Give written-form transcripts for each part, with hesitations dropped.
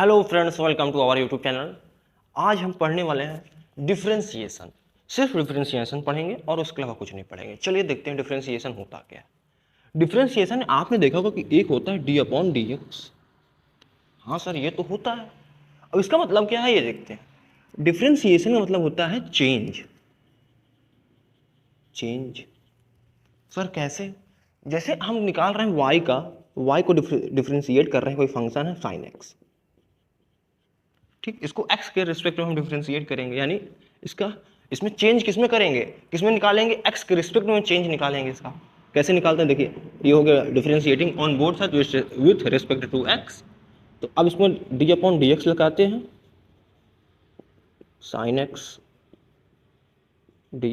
Hello friends, welcome to our YouTube channel. आज हम पढ़ने वाले हैं डिफरेंशिएशन। सिर्फ डिफरेंशिएशन पढ़ेंगे और उसके अलावा कुछ नहीं पढ़ेंगे। चलिए देखते हैं डिफरेंशिएशन होता क्या है। डिफरेंशिएशन आपने देखा होगा कि एक होता है डी अपॉन डी एक्स। हाँ सर, ये तो होता है। अब इसका मतलब क्या है ये देखते हैं। डिफरेंशिएशन का मतलब होता है चेंज। चेंज सर कैसे? जैसे हम निकाल रहे हैं वाई का, वाई को डिफरेंशिएट कर रहे हैं, कोई फंक्शन है साइन एक्स। ठीक, इसको x के रिस्पेक्ट में हम डिफरेंशिएट करेंगे, यानी इसमें चेंज किसमें करेंगे, किसमें निकालेंगे, x के रिस्पेक्ट में चेंज निकालेंगे। इसका कैसे निकालते हैं देखिए, ये हो गया differentiating on both side with respect to x। तो अब इसमें डी अपॉन डी एक्स लगाते हैं, साइन एक्स डी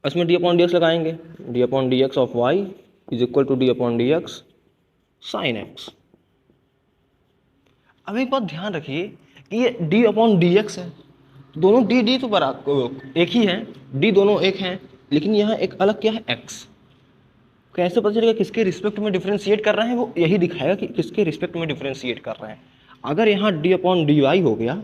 इसमें डी अपॉन डी एक्स लगाएंगे, d upon d x of y is equal to d upon d x sine x. अब एक बात ध्यान रखिए कि ये d अपॉन डी एक्स है, दोनों d तो बराबर एक ही है, d दोनों एक हैं, लेकिन यहाँ एक अलग क्या है x। कैसे पता चलेगा किसके रिस्पेक्ट में डिफरेंशिएट कर रहे हैं, वो यही दिखाएगा कि किसके रिस्पेक्ट में डिफरेंशिएट कर रहे हैं। अगर यहाँ d अपॉन डी वाई हो गया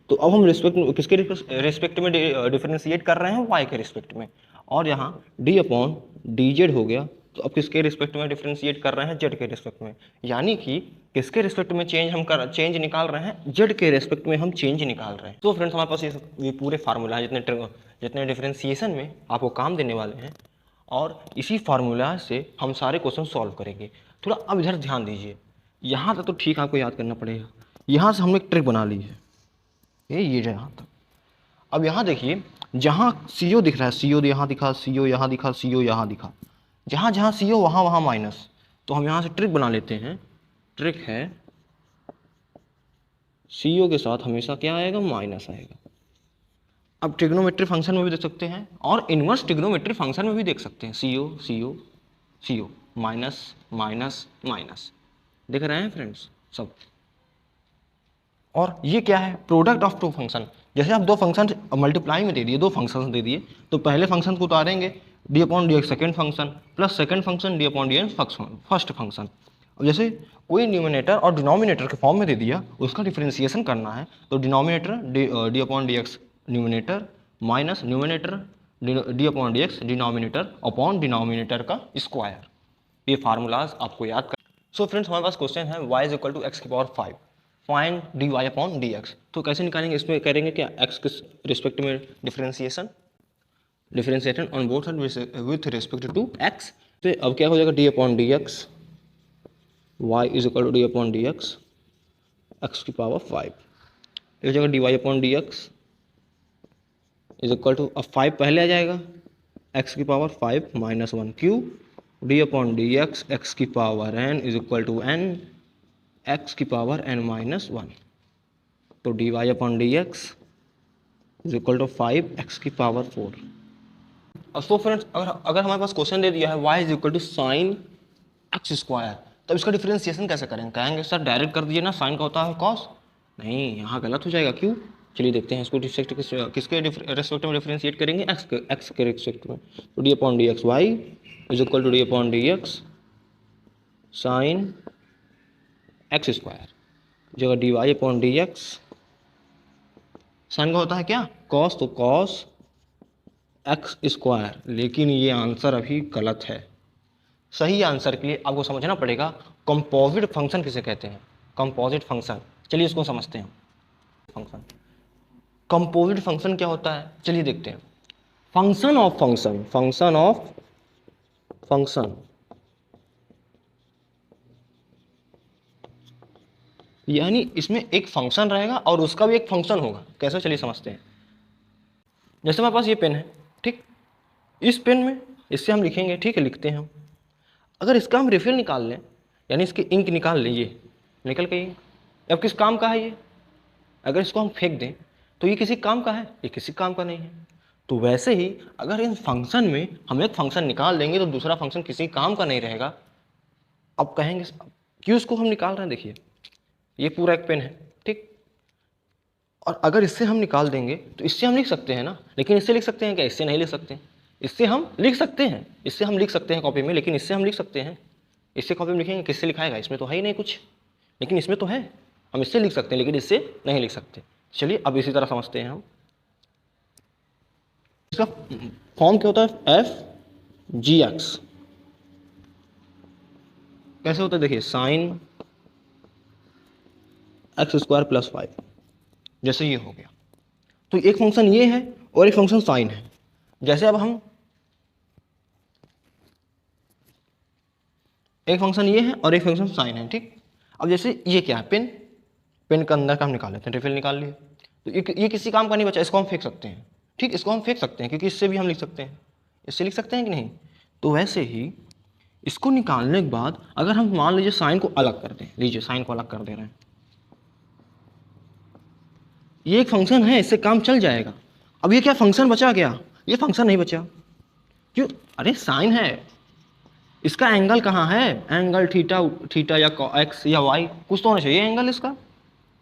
तो अब हम किसके रिस्पेक्ट में डिफरेंशिएट कर रहे हैं, y के रिस्पेक्ट में। और यहाँ d अपॉन डी जेड हो गया तो अब किसके रिस्पेक्ट में डिफरेंशिएट कर रहे हैं, z के रिस्पेक्ट में। यानी कि किसके रिस्पेक्ट में चेंज निकाल रहे हैं, z के रिस्पेक्ट में हम चेंज निकाल रहे हैं। तो फ्रेंड्स हमारे पास ये पूरे फार्मूला है जितने डिफरेंशिएशन में आपको काम देने वाले हैं, और इसी फार्मूला से हम सारे क्वेश्चन सॉल्व करेंगे। थोड़ा अब इधर ध्यान दीजिए, यहाँ तक तो ठीक आपको याद करना पड़ेगा। यहाँ से हमने एक ट्रिक बना ली है, ये जो यहाँ तक। अब यहाँ देखिए, जहाँ CO दिख रहा है, CO यहाँ दिखा, CO यहाँ दिखा, CO यहाँ दिखा, जहाँ जहाँ CO वहाँ वहाँ माइनस। तो हम यहाँ से ट्रिक बना लेते हैं। ट्रिक है CO के साथ हमेशा क्या आएगा, माइनस आएगा। अब ट्रिग्नोमेट्री फंक्शन में भी देख सकते हैं और इनवर्स ट्रिग्नोमेट्री फंक्शन में भी देख सकते हैं। CO CO CO minus minus minus, देख रहे हैं फ्रेंड्स सब। और ये क्या है, प्रोडक्ट ऑफ टू फंक्शन। जैसे आप दो फंक्शन मल्टीप्लाई में दे दिए, दो फंक्शन दे दिए, तो पहले फंक्शन को उतारेंगे d upon d x second function, plus second function d upon d x first function. अब जैसे कोई न्यूमिनेटर और डिनोमिनेटर के फॉर्म में दे दिया, उसका डिफरेंशिएशन करना है, तो denominator d upon d x numerator minus numerator d upon d x denominator upon denominator का स्क्वायर। ये फार्मूलाज आपको याद कर। सो फ्रेंड्स हमारे पास क्वेश्चन है y is equal to x की power 5, find d y upon d x. तो कैसे निकालेंगे, इसमें करेंगे क्या, x के रिस्पेक्ट में differentiation on both side with respect to x। तो अब क्या हो जाएगा, d upon d x y is equal to d upon d x x की पावर 5। ये हो जाएगा d y upon d x is equal to, अब 5 पहले आ जाएगा, x की पावर 5 माइनस 1 क्यू d upon d x x की power n is equal to n x की पावर n माइनस 1। तो d y upon d x is equal to 5x की पावर 4। अब सो फ्रेंड्स अगर हमारे पास क्वेश्चन दे दिया है y is equal to sine x square, तब इसका डिफरेंशिएशन कैसे करेंगे? कहेंगे सर डायरेक्ट कर दीजिए ना, साइन का होता है कॉस। नहीं, यहाँ गलत हो जाएगा। क्यों? चलिए देखते हैं इसको किसके रिस्पेक्ट में डिफरेंशिएट करेंगे, x के रिस्पेक्ट में। तो d upon d x y is equal to d upon d x sine x square, जगह d y upon d x, sine का होता है क्या, कॉस, तो कॉस एक्स स्क्वायर। लेकिन ये आंसर अभी गलत है। सही आंसर के लिए आपको समझना पड़ेगा कंपोजिट फंक्शन किसे कहते हैं, कंपोजिट फंक्शन। चलिए इसको समझते हैं। फंक्शन, कंपोजिट फंक्शन क्या होता है, चलिए देखते हैं। Function of function, function of function, यानी इसमें एक फंक्शन रहेगा और उसका भी एक फंक्शन होगा। कैसे, चलिए समझते हैं। जैसे हमारे पास ये पेन है, ठीक, इस पेन में इससे हम लिखेंगे, ठीक है, लिखते हैं हम। अगर इसका हम रिफिल निकाल लें, यानी इसकी इंक निकाल लें, ये निकल गई इंक। अब किस काम का है ये? अगर इसको हम फेंक दें तो ये किसी काम का है, ये किसी काम का नहीं है। तो वैसे ही अगर इन फंक्शन में हम एक फंक्शन निकाल देंगे तो दूसरा फंक्शन किसी काम का नहीं रहेगा। अब कहेंगे क्यों इसको हम निकाल रहे हैं, देखिए ये पूरा एक पेन है, ठीक, और अगर इससे हम निकाल देंगे तो इससे हम लिख सकते हैं ना, लेकिन इससे लिख सकते हैं क्या, इससे नहीं लिख सकते हैं। इससे हम लिख सकते हैं, इससे हम लिख सकते हैं कॉपी में, लेकिन इससे हम लिख सकते हैं, इससे कॉपी में लिखेंगे, किससे लिखाएगा, इसमें तो है ही नहीं कुछ, लेकिन इसमें तो है, हम इससे लिख सकते हैं लेकिन इससे नहीं लिख सकते। चलिए अब इसी तरह समझते हैं हम। इसका फॉर्म क्या होता है, एफ जी एक्स। कैसे होता है देखिए, साइन एक्स स्क्वायर प्लस 5, जैसे ये हो गया। तो एक फंक्शन ये है और एक फंक्शन साइन है। जैसे अब हम एक फंक्शन ये है और एक फंक्शन साइन है, ठीक। अब जैसे ये क्या है, पेन, पेन का अंदर का हम निकाल लेते हैं, रिफिल निकाल लिए, तो ये किसी काम का नहीं बचा, इसको हम फेंक सकते हैं, ठीक, इसको हम फेंक सकते हैं क्योंकि इससे भी हम लिख सकते हैं, इससे लिख सकते हैं कि नहीं। तो वैसे ही इसको निकालने के बाद अगर हम मान लीजिए साइन को अलग कर दें, लीजिए साइन को अलग कर दे रहे हैं, ये एक फंक्शन है, इससे काम चल जाएगा। अब ये क्या फंक्शन बचा गया, ये फंक्शन नहीं बचा, क्यों, अरे साइन है, इसका एंगल कहाँ है, एंगल थीटा, थीटा या एक्स या वाई, कुछ तो होना चाहिए एंगल, इसका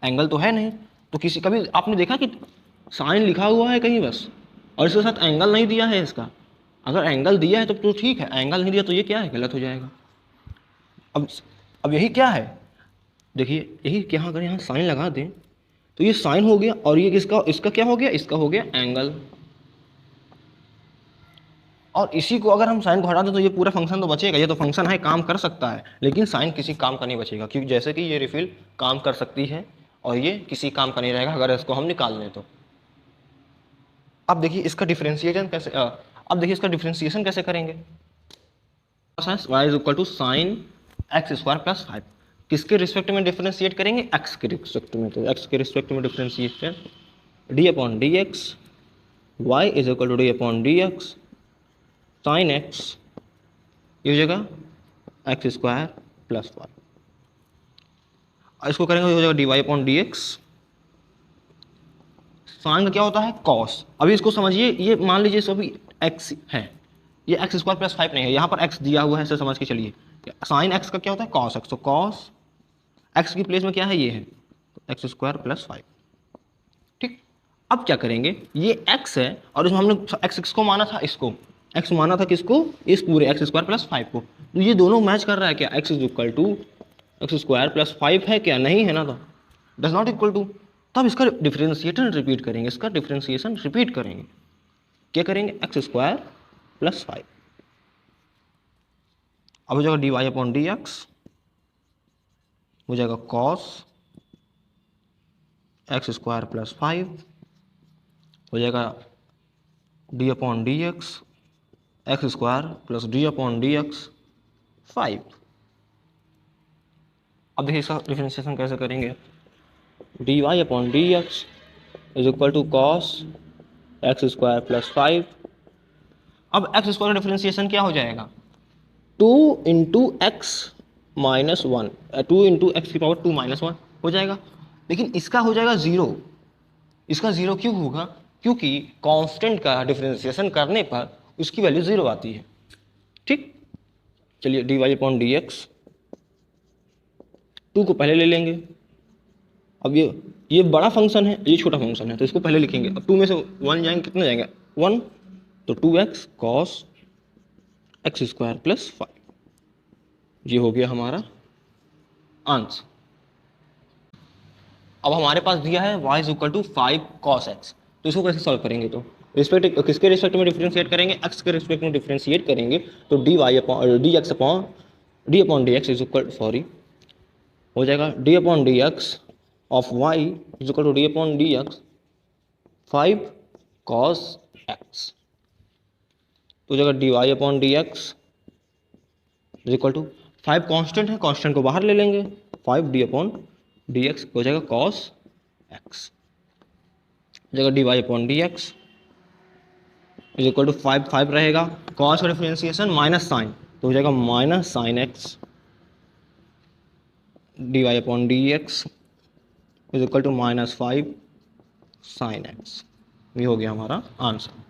एंगल तो है नहीं। तो किसी कभी आपने देखा कि साइन लिखा हुआ है कहीं बस और इसके साथ एंगल नहीं दिया है इसका, अगर एंगल दिया है तो ठीक है, एंगल नहीं दिया तो ये क्या है, गलत हो जाएगा। अब यही क्या है, देखिए यही क्या, अगर यहाँ साइन लगा दें तो ये साइन हो गया और ये किसका, इसका क्या हो गया, इसका हो गया एंगल। और इसी को अगर हम साइन को हटा दें तो ये पूरा फंक्शन तो बचेगा, ये तो फंक्शन है, काम कर सकता है, लेकिन साइन किसी काम का नहीं बचेगा, क्योंकि जैसे कि ये रिफिल काम कर सकती है और ये किसी काम का नहीं रहेगा अगर इसको हम निकाल लें तो। अब देखिए इसका डिफरेंशिएशन कैसे, अब देखिए इसका डिफरेंशिएशन कैसे करेंगे, y is equal to sine x square plus 5, किसके रिस्पेक्ट में डिफरेंशिएट करेंगे, x के रिस्पेक्ट में, तो x के रिस्पेक्ट में differentiation d upon d x, y is equal to d upon d x sine x, ये हो जाएगा एक्स स्क्वायर प्लस 5, इसको करेंगे हो जाएगा d y upon d x, sine का क्या होता है कॉस। अभी इसको समझिए, ये मान लीजिए सभी एक्स है, ये एक्स स्क्वायर प्लस 5 नहीं है, यहाँ पर एक्स दिया हुआ है, ऐसे समझ के चलिए, साइन एक्स का क्या होता है कॉस एक्स, तो कॉस एक्स की प्लेस में क्या है, ये है एक्स स्क्वायर प्लस 5, ठीक। अब क्या करेंगे, ये एक्स है और इसमें हमने एक्स को माना था, इसको एक्स माना था किसको, इस पूरे एक्स स्क्वायर प्लस 5 को, तो ये दोनों मैच कर रहा है क्या, x is equal to x square plus 5 है क्या, नहीं है ना, तो डज नॉट इक्वल टू, तब इसका डिफरेंशिएशन रिपीट करेंगे, इसका डिफरेंशिएशन रिपीट करेंगे, क्या करेंगे, एक्स स्क्वायर प्लस 5, अब हो जाएगा d y upon d x, हो जाएगा कॉस एक्स स्क्वायर प्लस 5, हो जाएगा d upon d x x square plus d upon d x 5। अब देखिए इसका डिफरेंशिएशन कैसे करेंगे, d y upon d x is equal to cos x square plus 5, अब एक्स स्क्वायर का डिफरेंशिएशन क्या हो जाएगा, 2 into x minus 1, 2 into x की पावर 2 माइनस 1 हो जाएगा, लेकिन इसका हो जाएगा 0, इसका 0 क्यों होगा, क्योंकि कांस्टेंट का डिफरेंशिएशन करने पर उसकी वैल्यू 0 आती है, ठीक। चलिए d y upon d x, 2 को पहले ले लेंगे, अब ये बड़ा फंक्शन है, ये छोटा फंक्शन है, तो इसको पहले लिखेंगे, अब 2 में से 1 जाएंगे, कितने जाएंगे 1, तो 2x cos x square plus 5, ये हो गया हमारा आंसर। अब हमारे पास दिया है y is equal to 5 cos x, तो इसको कैसे सॉल्व करेंगे, तो रिस्पेक्ट किसके रिस्पेक्ट में डिफरेंशिएट करेंगे, x के रिस्पेक्ट में डिफरेंशिएट करेंगे, तो d y upon d x upon d x is equal, sorry, हो जाएगा d upon d x of y is equal to d upon d x 5 cos x, तो हो जाएगा d y upon d x is equal to 5 constant है, constant को बाहर ले लेंगे, 5 डी अपॉन डी एक्स हो जाएगा कॉस एक्स, हो जाएगा d y upon d x is equal to 5 रहेगा, कॉस का डिफरेंशिएशन माइनस साइन, तो हो जाएगा minus sine x d y upon d x is equal to minus 5 sine x, ये हो गया हमारा आंसर।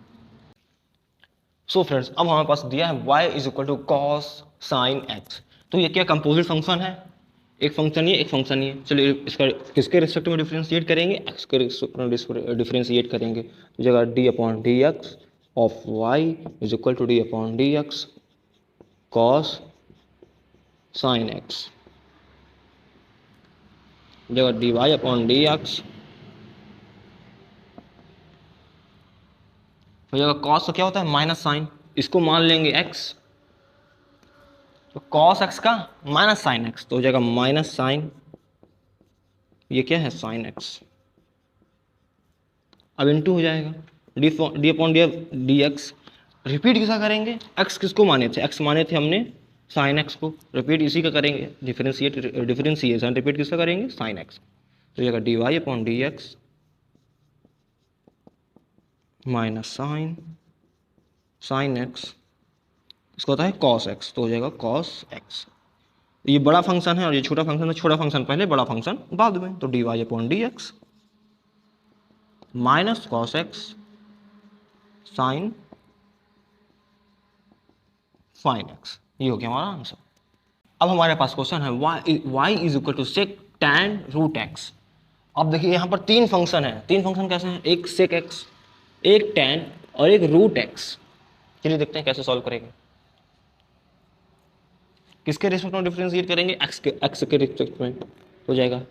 सो फ्रेंड्स, अब हमारे पास दिया है y is equal to cos sine x, तो ये क्या कंपोजिट फंक्शन है, एक फंक्शन ये एक फंक्शन ये, चलिए इसका किसके रिस्पेक्ट में डिफरेंशिएट करेंगे, x के रिस्पेक्ट में डिफरेंशिएट करेंगे, तो जगह d upon d x of y is equal to d upon d x cos sine x, जगह d y upon d x, हो जाएगा कॉस का क्या होता है माइनस साइन, इसको मान लेंगे एक्स, तो कॉस एक्स का माइनस साइन एक्स, तो हो जाएगा माइनस साइन, ये क्या है साइन एक्स, अब इनटू हो जाएगा d upon d x, repeat किसका करेंगे, एक्स किसको माने थे, एक्स माने थे हमने साइन एक्स को, रिपीट इसी का करेंगे, डिफरेंशिएशन रिपीट किसका करेंगे साइन एक्स, तो ये d y upon d x minus sine x, इसको होता है कॉस एक्स, तो हो जाएगा कॉस एक्स, ये बड़ा फंक्शन है और ये छोटा फंक्शन है, छोटा फंक्शन पहले बड़ा फंक्शन बाद में, तो d y upon d x minus cos x sine fine x, ये हो गया हमारा आंसर। अब हमारे पास क्वेश्चन है y is equal to sec tan root x. अब देखिए यहाँ पर तीन फंक्शन है, तीन फंक्शन कैसे हैं, एक सेक एक्स, एक टैन और एक रूट एक्स। चलिए देखते हैं कैसे सॉल्व करेंगे, किसके रिस्पेक्ट में डिफरेंशिएट करेंगे, एक्स के रिस्पेक्ट में, हो जाएगा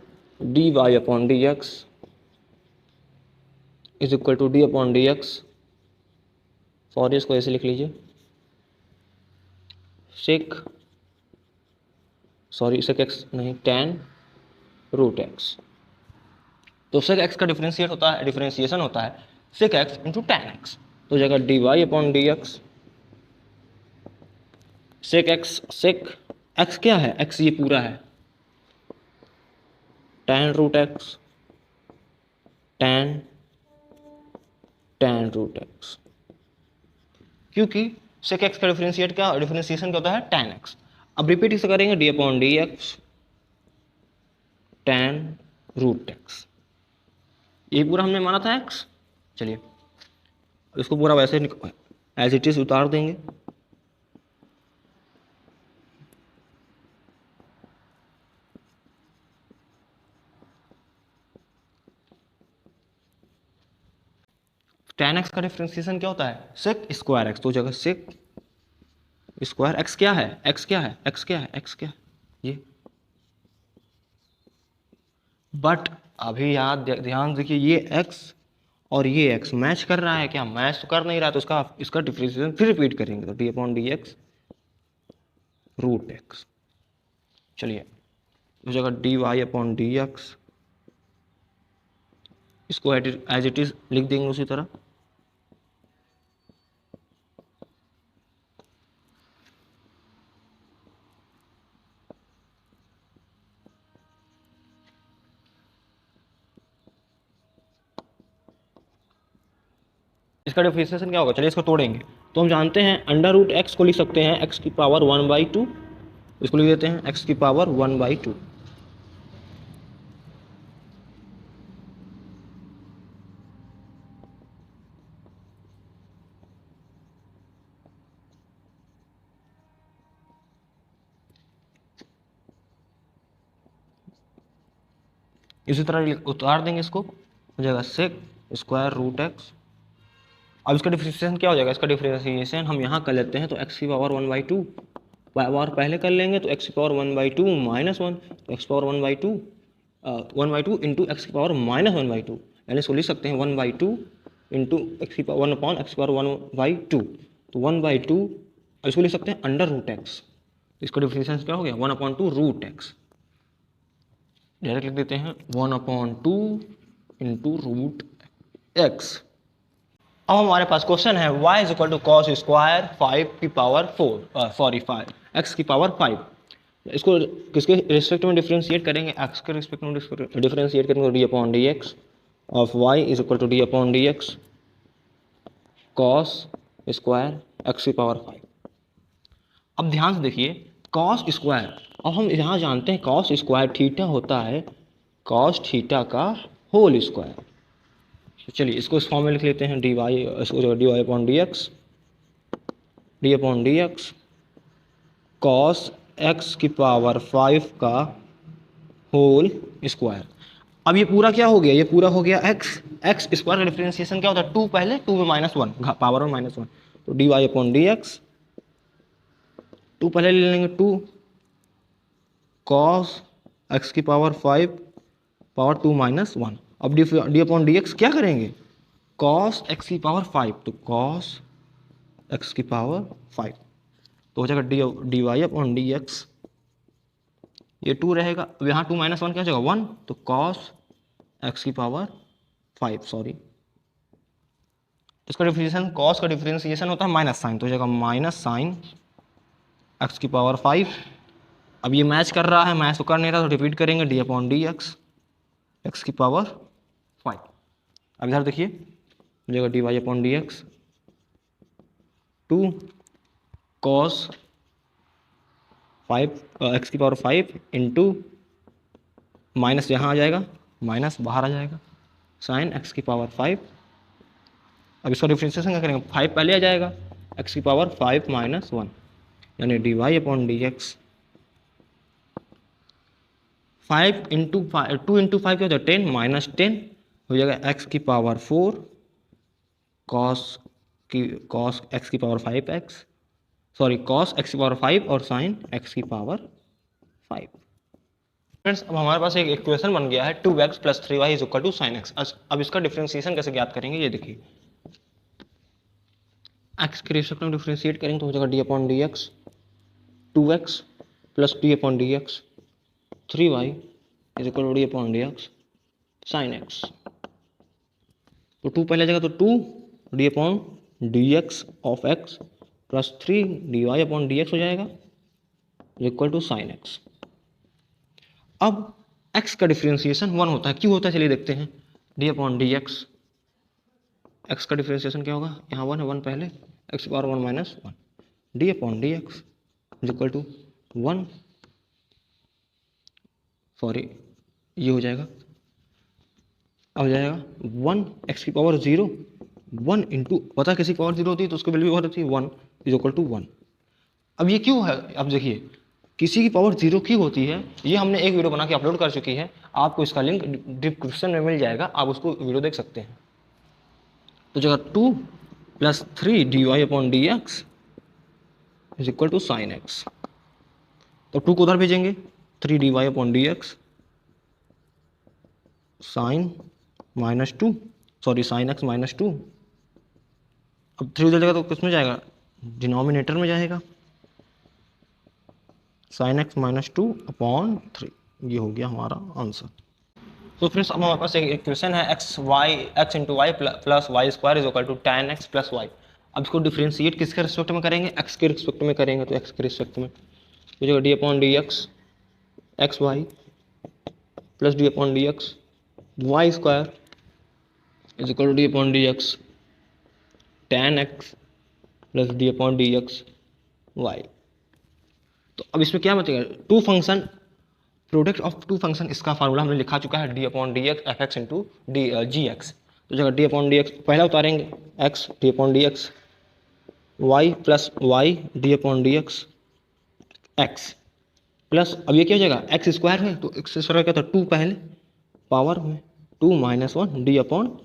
d y upon d x is equal to d upon d x, sorry इसको ऐसे लिख लीजिए सेक एक्स नहीं टैन रूट एक्स, तो सेक एक्स का डिफरेंशिएशन होता है sec x into tan x, तो जाएगा d y upon d x sec x क्या है, एक्स ये पूरा है, tan root x tan root x, क्योंकि सेक एक्स का डिफरेंशिएशन क्या होता है टैन एक्स। अब रिपीट इसे करेंगे d upon d x tan root x, ये पूरा हमने माना था एक्स, चलिए इसको पूरा वैसे एज इट इज उतार देंगे, टैन एक्स का डिफरेंशिएशन क्या होता है सेक स्क्वायर एक्स, तो जगह सेक स्क्वायर एक्स क्या है, एक्स क्या है, एक्स क्या है, एक्स क्या है ये, बट अभी याद ध्यान देखिए ये एक्स और ये एक्स मैच कर रहा है क्या, मैच तो कर नहीं रहा, तो इसका डिफरेंशिएशन फिर रिपीट करेंगे, तो d upon d x root x, चलिए उस जगह d y upon d x, इसको एज इट इज लिख देंगे उसी तरह, इसका डिफरेंशिएशन क्या होगा, चलिए इसको तोड़ेंगे, तो हम जानते हैं अंडर रूट एक्स को लिख सकते हैं एक्स की पावर 1/2, इसको लिख देते हैं एक्स की पावर 1/2, इसी तरह उतार देंगे, इसको हो जाएगा सेक स्क्वायर रूट एक्स। अब इसका डिफरेंशिएशन क्या हो जाएगा, इसका डिफरेंशिएशन हम यहाँ कर लेते हैं, तो एक्स की पावर 1/2 पावर पहले कर लेंगे, तो एक्स की पावर 1/2 माइनस 1, तो एक्स पावर 1/2 इंटू एक्स की पावर माइनस 1/2, यानी इसको लिख सकते हैं 1/2 इंटू एक्स की पावर 1 अपॉन एक्स की पावर 1/2, तो 1/2, और इसको लिख सकते हैं अंडर रूट एक्स, इसका डिफरेंशिएशन क्या हो गया 1/2 रूट एक्स, डायरेक्ट लिख देते हैं 1/2 इंटू रूट एक्स। अब हमारे पास क्वेश्चन है y is equal to cos square 5 की पावर 5 एक्स की पावर 5, इसको किसके रिस्पेक्ट में डिफरेंशिएट करेंगे, एक्स के रिस्पेक्ट में डिफरेंशिएट करेंगे, d upon d x of y is equal to d upon d x cos square x की पावर 5। अब ध्यान से देखिए कॉस स्क्वायर, अब हम यहाँ जानते हैं कॉस स्क्वायर थीटा होता है कॉस थीटा का होल स्क्वायर, चलिए इसको इस फॉर्म में लिख लेते हैं डी वाई, इसको d y upon d x cos x की पावर 5 का होल स्क्वायर। अब ये पूरा क्या हो गया, ये पूरा हो गया एक्स स्क्वायर का डिफरेंशिएशन क्या होता है 2 पहले 2 में -1 पावर में -1, तो d y upon d x 2 पहले ले लेंगे 2 कॉस एक्स की पावर 5 पावर 2 माइनस 1। अब डी अपॉन डी एक्स क्या करेंगे, कॉस एक्स की पावर 5, तो कॉस एक्स की पावर 5 तो हो जाएगा d y upon d x, ये 2 रहेगा। अब यहाँ 2 माइनस 1 क्या हो जाएगा 1, तो कॉस एक्स की पावर 5, सॉरी इसका डिफरेंशिएशन, कॉस का डिफरेंशिएशन होता है माइनस साइन, तो हो जाएगा माइनस साइन एक्स की पावर 5। अब ये मैच कर रहा है, मैच तो कर नहीं रहा, तो रिपीट करेंगे d upon d x, x की पावर 5। अब इधर देखिए हो जाएगा d y upon d x 2 cos 5 x की पावर 5 इंटू माइनस यहाँ आ जाएगा, माइनस बाहर आ जाएगा, साइन एक्स की पावर 5। अब इसका डिफरेंशिएशन क्या करेंगे, 5 पहले आ जाएगा, एक्स की पावर 5 माइनस 1, यानी d y upon d x 5 into 2 into 5 क्या होता है 10 माइनस 10 हो जाएगा एक्स की पावर 4 कॉस एक्स की power 5 x, sorry cos x की पावर 5 और साइन एक्स की पावर 5। फ्रेंड्स अब हमारे पास एक इक्वेशन बन गया है 2x plus 3y is equal to sine x. अब इसका डिफरेंशिएशन कैसे ज्ञात करेंगे, ये देखिए एक्स के रेस्पेक्ट में डिफरेंशिएट करेंगे तो हो जाएगा d upon d x 2x plus d upon d x 3y is equal to d upon d x sine x. तो 2 पहले आ जाएगा तो 2 d upon d x of x plus 3 d y upon d x हो जाएगा is equal to sine x. अब x का differentiation 1 होता है, क्यों होता है चलिए देखते हैं, d upon d x, x का डिफरेंशिएशन क्या होगा, यहाँ 1 है, 1 पहले, x power 1 minus 1 d upon d x is equal to 1, sorry ये हो जाएगा, अब हो जाएगा 1 एक्स की पावर 0 1 इंटू, पता किसी पावर 0 होती है तो उसकी वैल्यू बहुत होती है 1 इज इक्वल टू 1। अब ये क्यों है, अब देखिए किसी की पावर 0 क्यों होती है, ये हमने एक वीडियो बना के अपलोड कर चुकी है, आपको इसका लिंक डिस्क्रिप्शन में मिल जाएगा, आप उसको वीडियो देख सकते हैं। तो जगह 2 plus 3 d y upon d x is equal to sine x, तो 2 को उधर भेजेंगे, 3 d y upon d x sine minus 2, sorry sine x minus 2, अब 3 उधर जाएगा तो किस में जाएगा, डिनोमिनेटर में जाएगा, साइन एक्स माइनस 2 अपॉन 3, ये हो गया हमारा आंसर। तो फ्रेंड्स अब हमारे पास एक इक्वेशन है x into y plus y square is equal to tan x plus y. अब इसको डिफ्रेंशिएट किसके रिस्पेक्ट में करेंगे, एक्स के रिस्पेक्ट में करेंगे, तो एक्स के रिस्पेक्ट में हो जाएगा d upon d x x y plus d upon d x y square is equal to d upon d x tan x plus d upon d x y. तो अब इसमें क्या बचेगा, two function, product of two function, इसका formula हमने लिखा चुका है d upon d x f x into d g x. तो जगह डी अपॉन डी एक्स पहला उतारेंगे, x d upon d x y plus y d upon d x x plus, अब ये क्या हो जाएगा एक्स स्क्वायर है, तो एक्स स्क्वायर क्या था 2 पहले पावर में 2 minus 1 d upon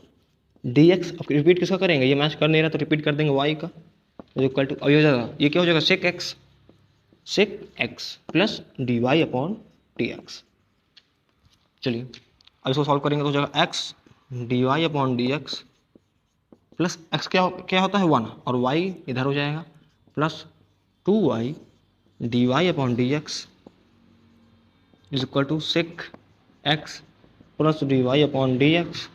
d x. अब रिपीट किसका करेंगे, ये मैच कर नहीं रहा तो रिपीट कर देंगे वाई का इक्वल टू, अब ये हो जाएगा, ये क्या हो जाएगा sec x plus d y upon d x. चलिए अब इसको सॉल्व करेंगे तो हो जाएगा x d y upon d x plus x क्या होता है 1 और वाई इधर हो जाएगा plus 2y d y upon d x is equal to sec x plus d y upon d x.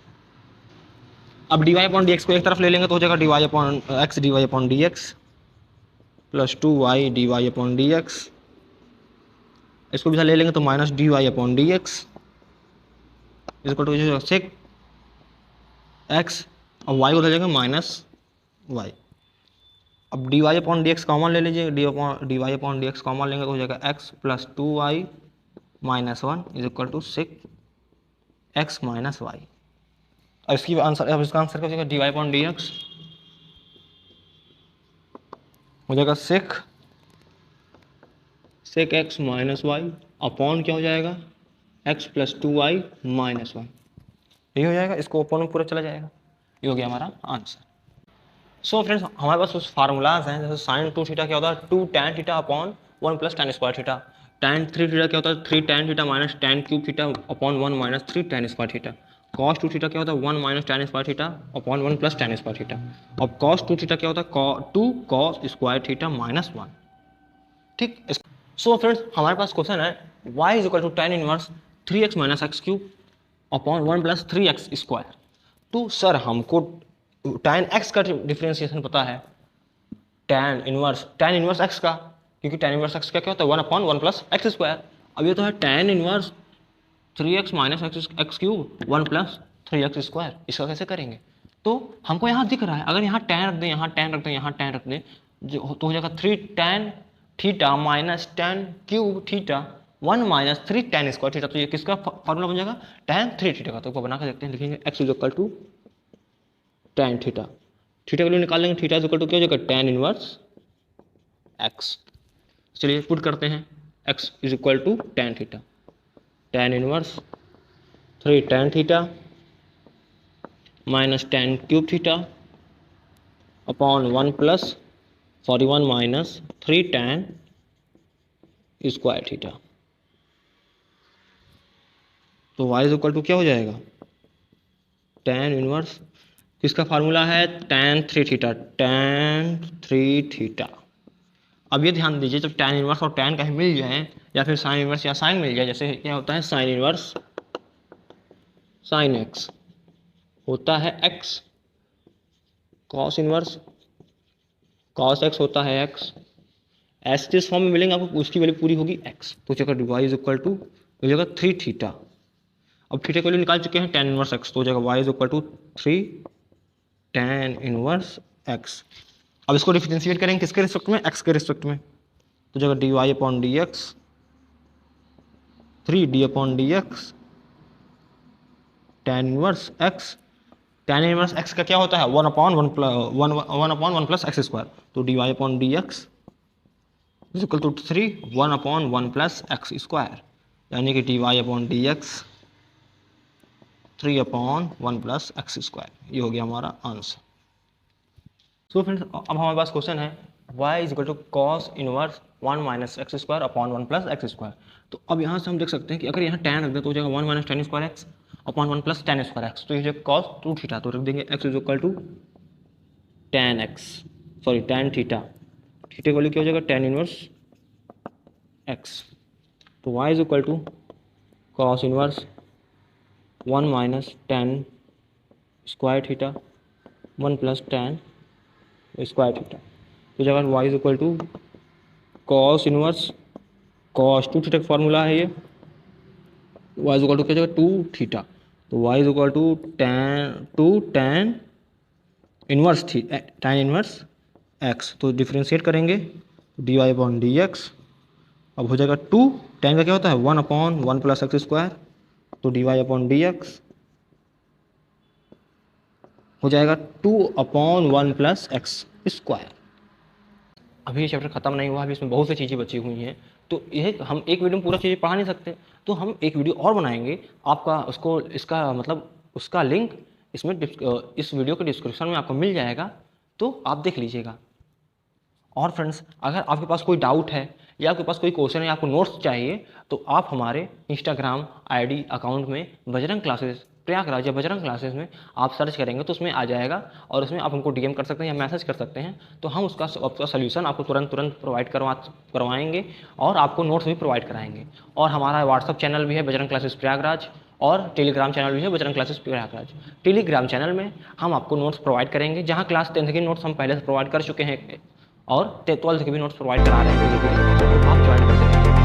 अब d y upon d x को एक तरफ ले लेंगे तो हो जाएगा d y upon x d y upon d x plus 2y d y upon d x, इसको भी ले लेंगे तो minus d y upon d x इसको टू सेक एक्स और वाई को ले जाएंगे माइनस वाई। अब d y upon d x common ले लीजिए, d y upon d x common लेंगे तो हो जाएगा x plus 2y minus 1 is equal to sec x minus y. अब इसका आंसर क्या हो जाएगा, d y upon d x हो जाएगा sec x minus y upon क्या हो जाएगा एक्स प्लस 2y माइनस 1, यही हो जाएगा, इसको अपॉन में पूरा चला जाएगा, ये हो गया हमारा आंसर। सो फ्रेंड्स हमारे पास कुछ फार्मूलाज हैं, जैसे साइन 2 थीटा क्या होता है 2 tan theta upon 1 plus tan square theta, tan 3 theta क्या होता है 3 tan theta minus tan cube theta upon 1 minus 3 tan square theta. cos 2 theta क्या होता है 1 minus tan square theta upon 1 plus tan square theta. अब cos 2 theta क्या होता है 2 cos स्क्वायर थीटा माइनस 1। ठीक। सो फ्रेंड्स हमारे पास क्वेश्चन है y is equal to tan inverse 3x minus x cube upon 1 plus 3x square. तो sir हमको tan x का डिफरेंशिएशन पता है, tan इनवर्स x का, क्योंकि tan इनवर्स x का क्या होता है 1 अपॉन 1 प्लस एक्स स्क्वायर। अब ये तो है tan inverse 3x minus x cube 1 plus 3x square. इसका कैसे करेंगे? तो हमको यहाँ दिख रहा है, अगर यहाँ tan रख दें, यहाँ tan रख दें, यहाँ tan रख दें, जो तो हो जाएगा 3 tan theta minus tan cube theta 1 minus 3 tan square theta. तो ये किसका फॉर्मूला बन जाएगा tan 3 थीटा का। तो बना के देखते हैं, लिखेंगे x is equal to tan theta, theta value निकाल लेंगे, थीटा इज इक्वल टू क्या हो जाएगा tan इनवर्स x। चलिए पुट करते हैं, x is equal to tan theta, tan inverse 3 tan theta minus tan cube theta upon 1 plus 1 minus 3 tan square theta. तो y is equal to क्या हो जाएगा tan इनवर्स, किसका फार्मूला है tan 3 theta, tan 3 theta. अब ये ध्यान दीजिए, जब tan इनवर्स और tan कहीं मिल जाए या फिर साइन इनवर्स या साइन मिल जाए, जैसे क्या होता है साइन इनवर्स साइन x होता है x, cos inverse cos x होता है x, एस जिस फॉर्म में मिलेंगे आपको उसकी वैल्यू पूरी होगी x। तो जगह y इज इक्वल टू हो जाएगा 3 थीटा। अब थीटा की वैल्यू निकाल चुके हैं tan इनवर्स x, तो हो जाएगा y is equal to 3 tan inverse x। अब इसको डिफरेंशिएट करेंगे किसके रिस्पेक्ट में, x के रिस्पेक्ट में। तो जगह dy upon d x 3d upon d x tan inverse x। tan inverse x का क्या होता है 1 अपॉन 1 प्लस एक्स स्क्वायर। तो dy upon d x is equal to 3 1 upon 1 plus x square, यानी कि dy upon d x 3 upon 1 plus x square. ये हो गया हमारा आंसर। सो फ्रेंड्स अब हमारे पास क्वेश्चन है y is equal to cos inverse 1 minus x square upon 1 plus x square. तो अब यहाँ से हम देख सकते हैं कि अगर यहाँ tan रख दे तो हो जाएगा 1 minus tan square x upon 1 plus tan square x. तो ये कॉस 2 थीटा, तो रख देंगे x is equal to tan theta, theta की वैल्यू क्या हो जाएगा tan इनवर्स x। तो y is equal to cos inverse 1 minus tan square theta 1 plus tan square theta. तो जगह y is equal to cos inverse cos 2 theta का formula है ये, y इज इक्वल टू क्या जगह 2 थीटा। तो y is equal to tan inverse x। तो differentiate करेंगे dy अपॉन डी एक्स। अब हो जाएगा 2 tan का क्या होता है 1 अपॉन 1 प्लस एक्स स्क्वायर। तो dy अपॉन डी एक्स हो जाएगा 2 अपॉन 1 प्लस एक्स स्क्वायर। अभी ये चैप्टर खत्म नहीं हुआ, अभी इसमें बहुत सी चीज़ें बची हुई हैं। तो यह हम एक वीडियो में पूरा चीज़ें पढ़ा नहीं सकते, तो हम एक वीडियो और बनाएंगे आपका, उसको इसका मतलब उसका लिंक इसमें इस वीडियो के डिस्क्रिप्शन में आपको मिल जाएगा, तो आप देख लीजिएगा। और फ्रेंड्स अगर आपके पास कोई डाउट है या आपके पास कोई क्वेश्चन है, आपको नोट्स चाहिए, तो आप हमारे इंस्टाग्राम आईडी अकाउंट में बजरंग क्लासेस प्रयागराज या बजरंग क्लासेस में आप सर्च करेंगे तो उसमें आ जाएगा, और उसमें आप हमको डीएम कर सकते हैं या मैसेज कर सकते हैं। तो हम उसका सोल्यूशन आपको तुरंत प्रोवाइड करवाएंगे और आपको नोट्स भी प्रोवाइड कराएंगे। और हमारा व्हाट्सअप चैनल भी है बजरंग क्लासेस प्रयागराज, और टेलीग्राम चैनल भी है Bajrang classes Prayagraj. Telegram channel में हम आपको नोट्स प्रोवाइड करेंगे, जहाँ क्लास 10th के नोट्स हम पहले से प्रोवाइड कर चुके हैं और 12th के भी नोट्स प्रोवाइड करा रहे हैं, आप ज्वाइन कर सकते हैं।